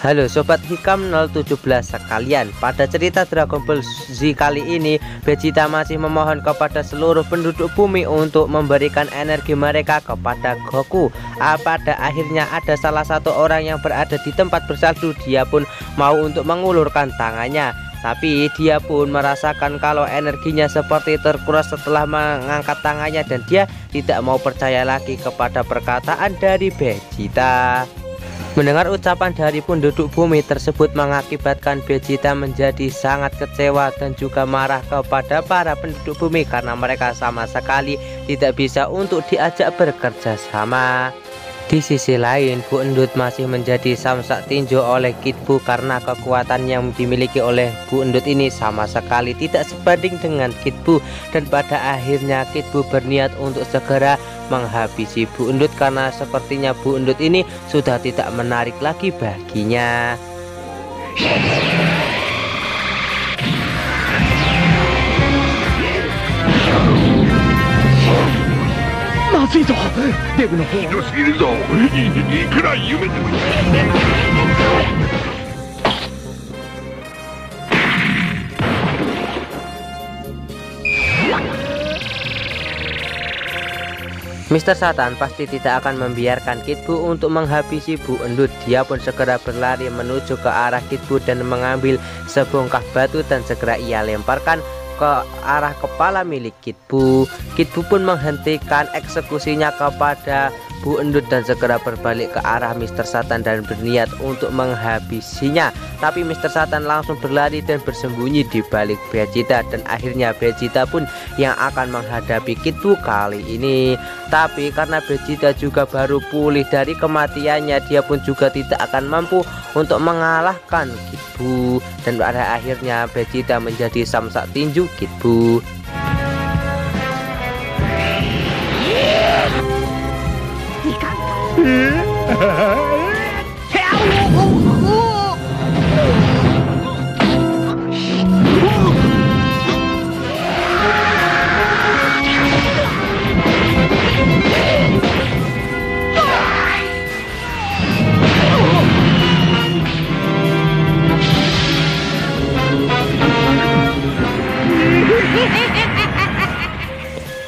Halo Sobat Hikam 017 sekalian, pada cerita Dragon Ball Z kali ini Vegeta masih memohon kepada seluruh penduduk bumi untuk memberikan energi mereka kepada Goku. Pada akhirnya ada salah satu orang yang berada di tempat bersalju, dia pun mau untuk mengulurkan tangannya. Tapi dia pun merasakan kalau energinya seperti terkuras setelah mengangkat tangannya, dan dia tidak mau percaya lagi kepada perkataan dari Vegeta. Mendengar ucapan dari penduduk bumi tersebut mengakibatkan Vegeta menjadi sangat kecewa dan juga marah kepada para penduduk bumi karena mereka sama sekali tidak bisa untuk diajak bekerja sama. Di sisi lain, Bu Endut masih menjadi samsak tinju oleh Kid Buu karena kekuatan yang dimiliki oleh Bu Endut ini sama sekali tidak sebanding dengan Kid Buu, dan pada akhirnya Kid Buu berniat untuk segera menghabisi Bu Endut karena sepertinya Bu Endut ini sudah tidak menarik lagi baginya. Mr. Satan pasti tidak akan membiarkan Kid Buu untuk menghabisi Bu Endut. Dia pun segera berlari menuju ke arah Kid Buu dan mengambil sebongkah batu dan segera ia lemparkan ke arah kepala milik Kid Buu. Kid Buu pun menghentikan eksekusinya kepada Bu Endut dan segera berbalik ke arah Mr. Satan dan berniat untuk menghabisinya. Tapi Mr. Satan langsung berlari dan bersembunyi di balik Vegeta, dan akhirnya Vegeta pun yang akan menghadapi Kid Buu kali ini. Tapi karena Vegeta juga baru pulih dari kematiannya, dia pun juga tidak akan mampu untuk mengalahkan Kid Buu, dan pada akhirnya Vegeta menjadi samsak tinju Kid Buu.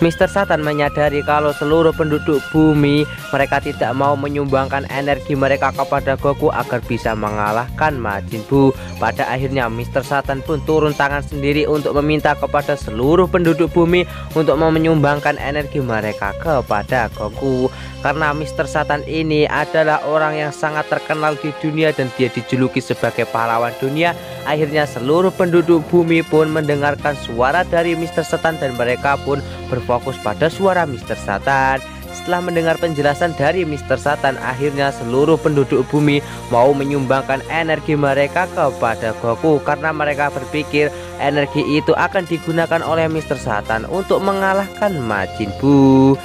Mr. Satan menyadari kalau seluruh penduduk bumi mereka tidak mau menyumbangkan energi mereka kepada Goku agar bisa mengalahkan Majin Buu. Pada akhirnya Mr. Satan pun turun tangan sendiri untuk meminta kepada seluruh penduduk bumi untuk menyumbangkan energi mereka kepada Goku. Karena Mr. Satan ini adalah orang yang sangat terkenal di dunia dan dia dijuluki sebagai pahlawan dunia. Akhirnya seluruh penduduk bumi pun mendengarkan suara dari Mr. Satan dan mereka pun berfokus pada suara Mr. Satan. Setelah mendengar penjelasan dari Mr. Satan, akhirnya seluruh penduduk bumi mau menyumbangkan energi mereka kepada Goku karena mereka berpikir energi itu akan digunakan oleh Mr. Satan untuk mengalahkan Majin Buu.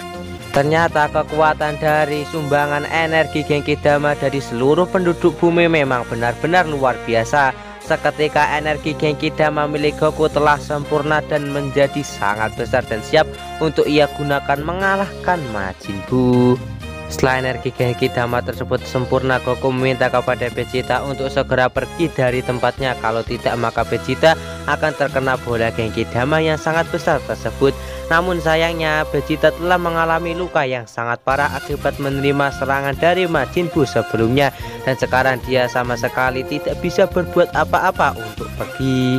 Ternyata kekuatan dari sumbangan energi Genki Dama dari seluruh penduduk bumi memang benar-benar luar biasa. Seketika energi Genki Dama milik Goku telah sempurna dan menjadi sangat besar dan siap untuk ia gunakan mengalahkan Majin Buu. Setelah energi Genki Dama tersebut sempurna, Goku meminta kepada Vegeta untuk segera pergi dari tempatnya. Kalau tidak maka Vegeta akan terkena bola Genki Dama yang sangat besar tersebut. Namun sayangnya Vegeta telah mengalami luka yang sangat parah akibat menerima serangan dari Majin Buu sebelumnya, dan sekarang dia sama sekali tidak bisa berbuat apa-apa untuk pergi.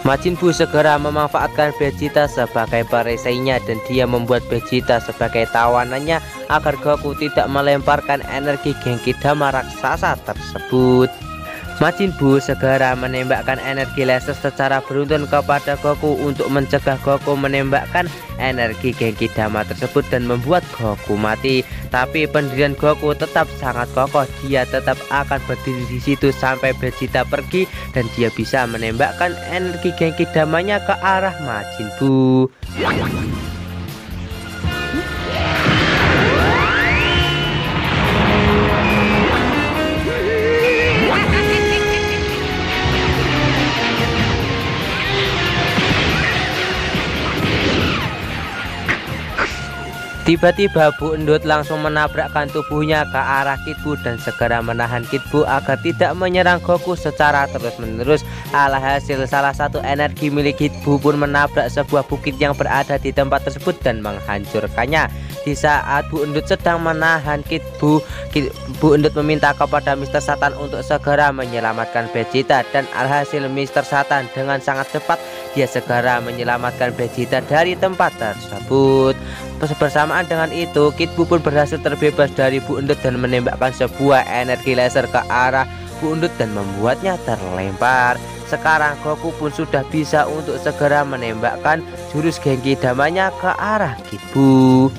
Majin Buu segera memanfaatkan Vegeta sebagai perisainya dan dia membuat Vegeta sebagai tawanannya agar Goku tidak melemparkan energi Genki Dama raksasa tersebut. Majin Buu segera menembakkan energi laser secara beruntun kepada Goku untuk mencegah Goku menembakkan energi Genki Dama tersebut dan membuat Goku mati. Tapi pendirian Goku tetap sangat kokoh, dia tetap akan berdiri di situ sampai Vegeta pergi dan dia bisa menembakkan energi Genki Damanya ke arah Majin Buu. Tiba-tiba Bu Endut langsung menabrakkan tubuhnya ke arah Kid Buu dan segera menahan Kid Buu agar tidak menyerang Goku secara terus-menerus. Alhasil salah satu energi milik Kid Buu pun menabrak sebuah bukit yang berada di tempat tersebut dan menghancurkannya. Di saat Bu Endut sedang menahan Kid Buu, Bu Endut meminta kepada Mr. Satan untuk segera menyelamatkan Vegeta, dan alhasil Mr. Satan dengan sangat cepat dia segera menyelamatkan Vegeta dari tempat tersebut. Bersamaan dengan itu, Kid Buu pun berhasil terbebas dari Bu Endut dan menembakkan sebuah energi laser ke arah Bu Endut dan membuatnya terlempar. Sekarang Goku pun sudah bisa untuk segera menembakkan jurus Genki Damanya ke arah Kid Buu.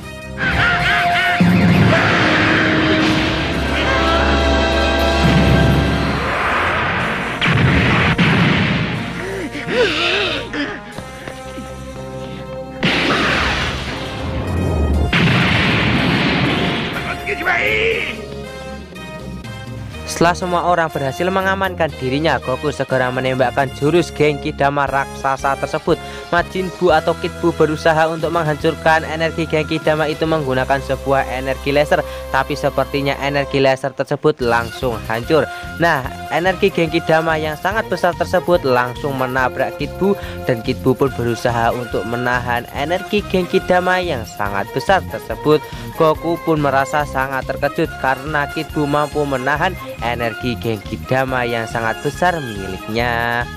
Setelah semua orang berhasil mengamankan dirinya, Goku segera menembakkan jurus Genki Dama raksasa tersebut. Majin Buu atau Kid Buu berusaha untuk menghancurkan energi Genki Dama itu menggunakan sebuah energi laser, tapi sepertinya energi laser tersebut langsung hancur. Nah, energi Genki Dama yang sangat besar tersebut langsung menabrak Kid Buu, dan Kid Buu pun berusaha untuk menahan energi Genki Dama yang sangat besar tersebut. Goku pun merasa sangat terkejut karena Kid Buu mampu menahan energi Genki Dama yang sangat besar miliknya.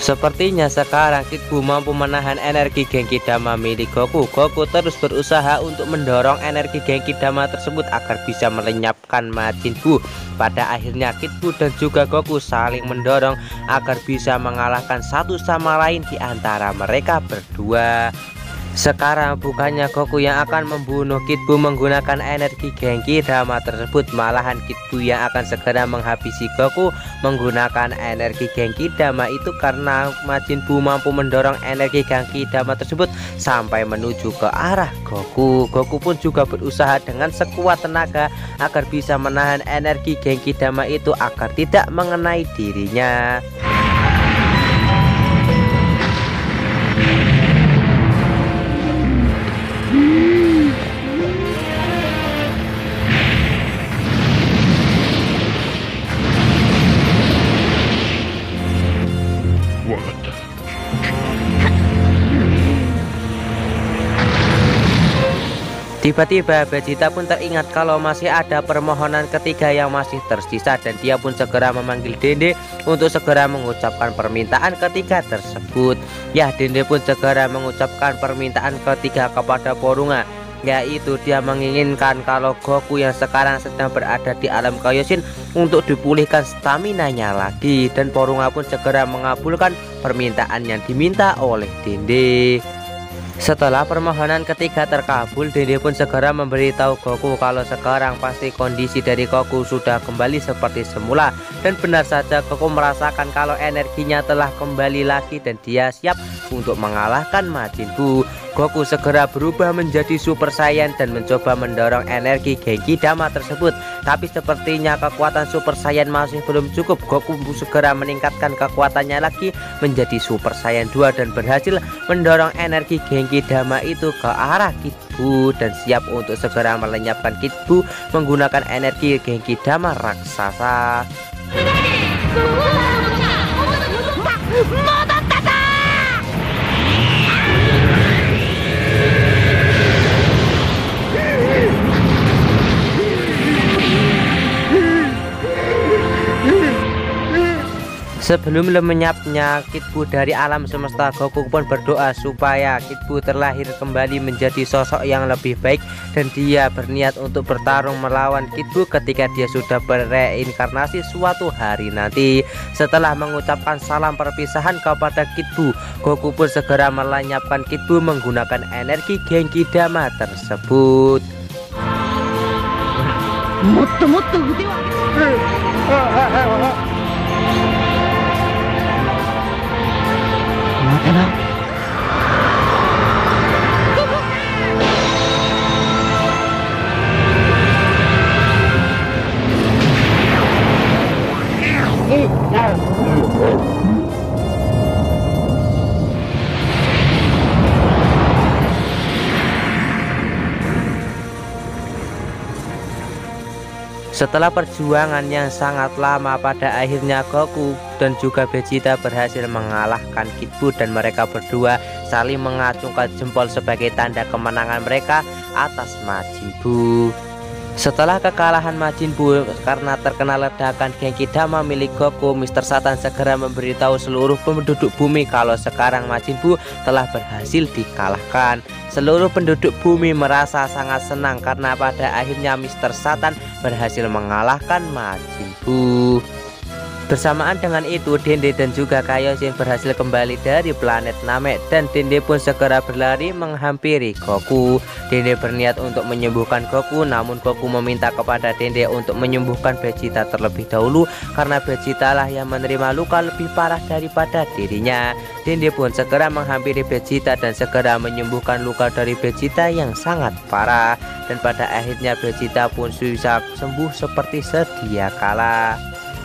Sepertinya sekarang Kid Buu mampu menahan energi Genki Dama milik Goku. Goku terus berusaha untuk mendorong energi Genki Dama tersebut agar bisa melenyapkan Majin Buu. Pada akhirnya Kid Buu dan juga Goku saling mendorong agar bisa mengalahkan satu sama lain di antara mereka berdua. Sekarang bukannya Goku yang akan membunuh Kid Buu menggunakan energi Genki Dama tersebut, malahan Kid Buu yang akan segera menghabisi Goku menggunakan energi Genki Dama itu, karena Majin Buu mampu mendorong energi Genki Dama tersebut sampai menuju ke arah Goku. Goku pun juga berusaha dengan sekuat tenaga agar bisa menahan energi Genki Dama itu agar tidak mengenai dirinya. Tiba-tiba Vegeta pun teringat kalau masih ada permohonan ketiga yang masih tersisa, dan dia pun segera memanggil Dende untuk segera mengucapkan permintaan ketiga tersebut. Ya, Dende pun segera mengucapkan permintaan ketiga kepada Porunga, yaitu dia menginginkan kalau Goku yang sekarang sedang berada di alam Kaioshin untuk dipulihkan stamina-nya lagi, dan Porunga pun segera mengabulkan permintaan yang diminta oleh Dende. Setelah permohonan ketiga terkabul, Dende pun segera memberitahu Goku kalau sekarang pasti kondisi dari Goku sudah kembali seperti semula, dan benar saja Goku merasakan kalau energinya telah kembali lagi dan dia siap untuk mengalahkan Majin Buu. Goku segera berubah menjadi Super Saiyan dan mencoba mendorong energi Genki Dama tersebut, tapi sepertinya kekuatan Super Saiyan masih belum cukup. Goku segera meningkatkan kekuatannya lagi menjadi Super Saiyan 2 dan berhasil mendorong energi Genki Dama itu ke arah Kid Buu dan siap untuk segera melenyapkan Kid Buu menggunakan energi Genki Dama raksasa. Sebelum lenyapnya Kid Buu dari alam semesta, Goku pun berdoa supaya Kid Buu terlahir kembali menjadi sosok yang lebih baik, dan dia berniat untuk bertarung melawan Kid Buu ketika dia sudah bereinkarnasi suatu hari nanti. Setelah mengucapkan salam perpisahan kepada Kid Buu, Goku pun segera melenyapkan Kid Buu menggunakan energi Genki Dama tersebut. Setelah perjuangan yang sangat lama, pada akhirnya Goku dan juga Vegeta berhasil mengalahkan Kid Buu dan mereka berdua saling mengacungkan jempol sebagai tanda kemenangan mereka atas Majin Buu. Setelah kekalahan Majin Buu karena terkena ledakan Genki Dama milik Goku, Mr. Satan segera memberitahu seluruh penduduk bumi kalau sekarang Majin Buu telah berhasil dikalahkan. Seluruh penduduk bumi merasa sangat senang karena pada akhirnya Mr. Satan berhasil mengalahkan Majin Buu. Bersamaan dengan itu, Dende dan juga Kaioshin berhasil kembali dari planet Namek dan Dende pun segera berlari menghampiri Goku. Dende berniat untuk menyembuhkan Goku, namun Goku meminta kepada Dende untuk menyembuhkan Vegeta terlebih dahulu karena Vegeta lah yang menerima luka lebih parah daripada dirinya. Dende pun segera menghampiri Vegeta dan segera menyembuhkan luka dari Vegeta yang sangat parah, dan pada akhirnya Vegeta pun bisa sembuh seperti sedia kala.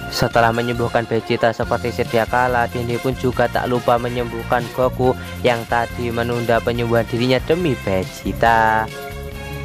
Setelah menyembuhkan Vegeta seperti sedia kala, Dende pun juga tak lupa menyembuhkan Goku yang tadi menunda penyembuhan dirinya demi Vegeta.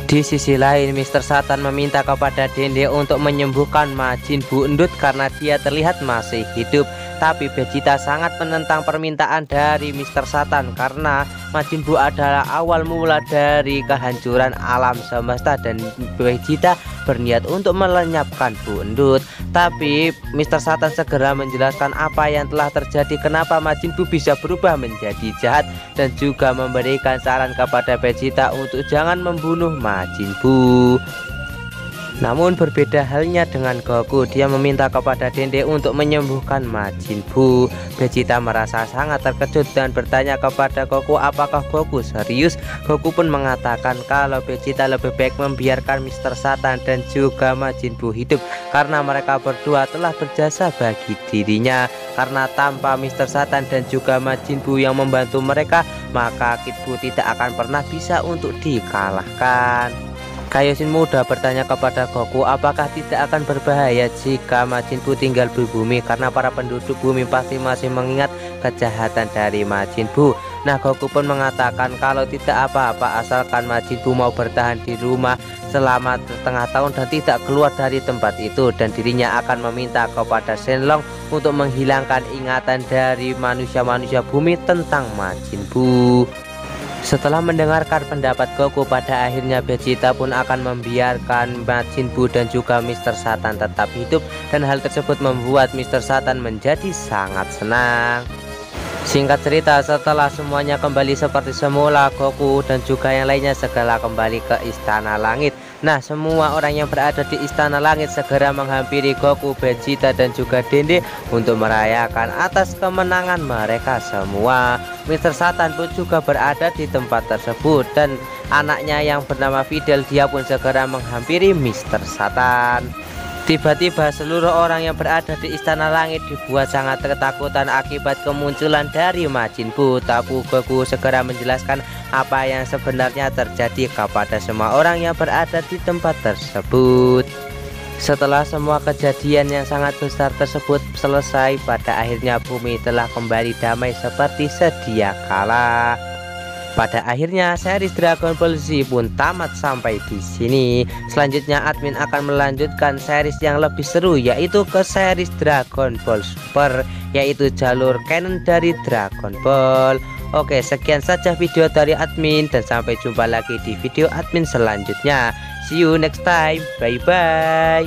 Di sisi lain, Mr. Satan meminta kepada Dende untuk menyembuhkan Majin Buu endut karena dia terlihat masih hidup. Tapi Vegeta sangat menentang permintaan dari Mr. Satan karena Majin Buu adalah awal mula dari kehancuran alam semesta dan Vegeta berniat untuk melenyapkan Buu endut. Tapi Mr. Satan segera menjelaskan apa yang telah terjadi, kenapa Majin Buu bisa berubah menjadi jahat, dan juga memberikan saran kepada Vegeta untuk jangan membunuh Majin Buu. Namun berbeda halnya dengan Goku, dia meminta kepada Dende untuk menyembuhkan Majin Buu. Vegeta merasa sangat terkejut dan bertanya kepada Goku apakah Goku serius. Goku pun mengatakan kalau Vegeta lebih baik membiarkan Mr. Satan dan juga Majin Buu hidup karena mereka berdua telah berjasa bagi dirinya. Karena tanpa Mr. Satan dan juga Majin Buu yang membantu mereka, maka Kid Buu tidak akan pernah bisa untuk dikalahkan. Kaioshin muda bertanya kepada Goku apakah tidak akan berbahaya jika Majin Buu tinggal di bumi karena para penduduk bumi pasti masih mengingat kejahatan dari Majin Buu. Nah, Goku pun mengatakan kalau tidak apa-apa asalkan Majin Buu mau bertahan di rumah selama setengah tahun dan tidak keluar dari tempat itu, dan dirinya akan meminta kepada Shenlong untuk menghilangkan ingatan dari manusia-manusia bumi tentang Majin Buu. Setelah mendengarkan pendapat Goku, pada akhirnya Vegeta pun akan membiarkan Majin Buu dan juga Mr. Satan tetap hidup, dan hal tersebut membuat Mr. Satan menjadi sangat senang. Singkat cerita, setelah semuanya kembali seperti semula, Goku dan juga yang lainnya segera kembali ke Istana Langit. Nah, semua orang yang berada di Istana Langit segera menghampiri Goku, Vegeta dan juga Dende untuk merayakan atas kemenangan mereka semua. Mr. Satan pun juga berada di tempat tersebut, dan anaknya yang bernama Videl dia pun segera menghampiri Mr. Satan. Tiba-tiba seluruh orang yang berada di Istana Langit dibuat sangat ketakutan akibat kemunculan dari Majin Buu. Tapi Goku segera menjelaskan apa yang sebenarnya terjadi kepada semua orang yang berada di tempat tersebut. Setelah semua kejadian yang sangat besar tersebut selesai, pada akhirnya bumi telah kembali damai seperti sedia kala. Pada akhirnya series Dragon Ball Z pun tamat sampai di sini. Selanjutnya admin akan melanjutkan series yang lebih seru, yaitu ke series Dragon Ball Super, yaitu jalur canon dari Dragon Ball. Oke, sekian saja video dari admin dan sampai jumpa lagi di video admin selanjutnya. See you next time. Bye bye.